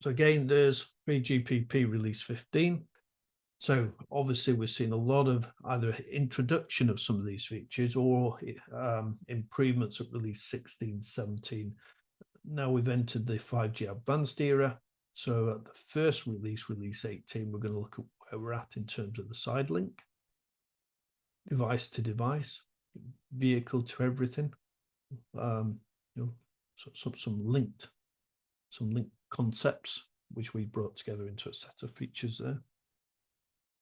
So again, there's 3GPP release 15. So obviously we're seeing a lot of either introduction of some of these features or improvements at release 16, 17. Now we've entered the 5G advanced era. So at the first release, release 18, we're going to look at where we're at in terms of the side link, device to device, vehicle to everything, you know, some linked concepts, which we brought together into a set of features there.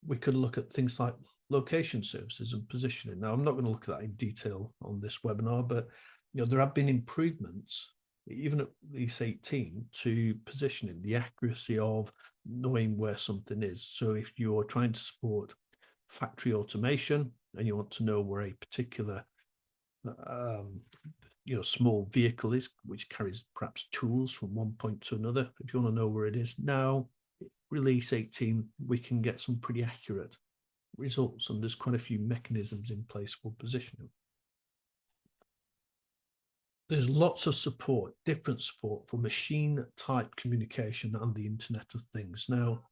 We could look at things like location services and positioning. Now, I'm not going to look at that in detail on this webinar, but there have been improvements, even at release 18, to positioning, the accuracy of knowing where something is. So if you're trying to support factory automation and you want to know where a particular small vehicle is, which carries perhaps tools from one point to another, if you want to know where it is now, release 18, we can get some pretty accurate results, and there's quite a few mechanisms in place for positioning. There's lots of support, different support for machine type communication and the Internet of Things. Now,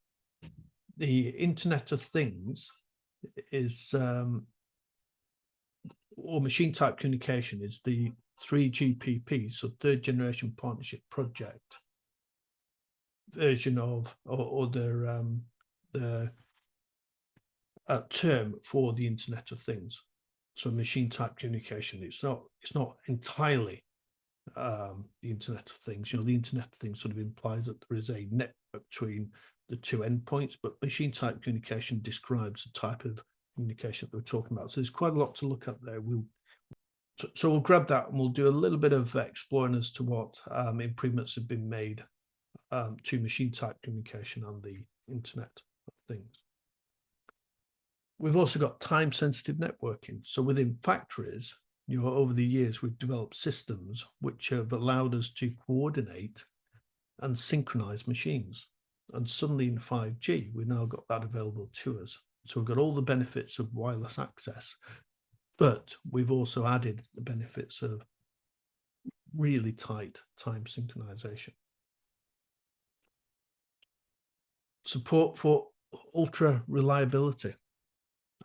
the Internet of Things is, or machine type communication is the 3GPP, so third generation partnership project version of, or the term for the Internet of Things. So machine type communication, it's not entirely the Internet of Things. The Internet of Things sort of implies that there is a network between the two endpoints, but machine type communication describes the type of communication that we're talking about. So there's quite a lot to look at there. So we'll grab that and we'll do a little bit of exploring as to what improvements have been made to machine type communication on the Internet of Things. We've also got time sensitive networking. So within factories, over the years, we've developed systems which have allowed us to coordinate and synchronize machines. And suddenly in 5G, we've now got that available to us. So we've got all the benefits of wireless access, but we've also added the benefits of really tight time synchronization. Support for ultra reliability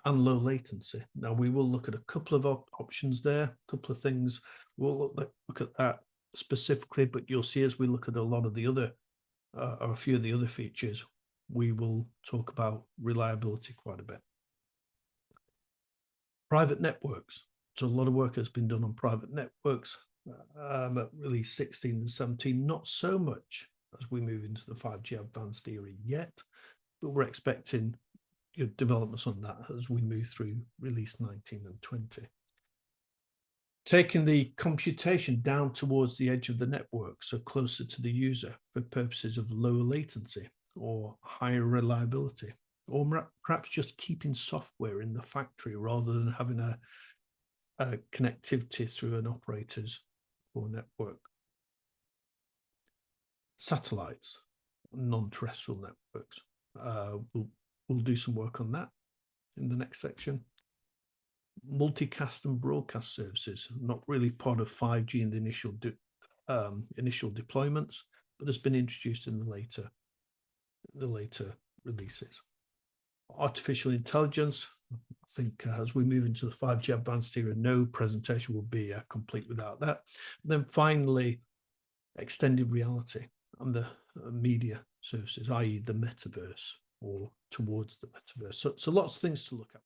and low latency. Now we will look at a couple of options there, a couple of things. We'll look at that specifically, but you'll see as we look at a lot of the other, or a few of the other features, we will talk about reliability quite a bit. Private networks. So a lot of work has been done on private networks at release 16 and 17, not so much as we move into the 5G advanced era yet, but we're expecting developments on that as we move through release 19 and 20. Taking the computation down towards the edge of the network, so closer to the user for purposes of lower latency or higher reliability, or perhaps just keeping software in the factory rather than having a connectivity through an operator's or network. Satellites, non-terrestrial networks. We'll do some work on that in the next section. Multicast and broadcast services, not really part of 5G in the initial deployments, but has been introduced in the later releases. Artificial intelligence, I think as we move into the 5G advanced era, no presentation will be complete without that. And then finally, extended reality and the media services, i.e. the metaverse or towards the metaverse. So lots of things to look at.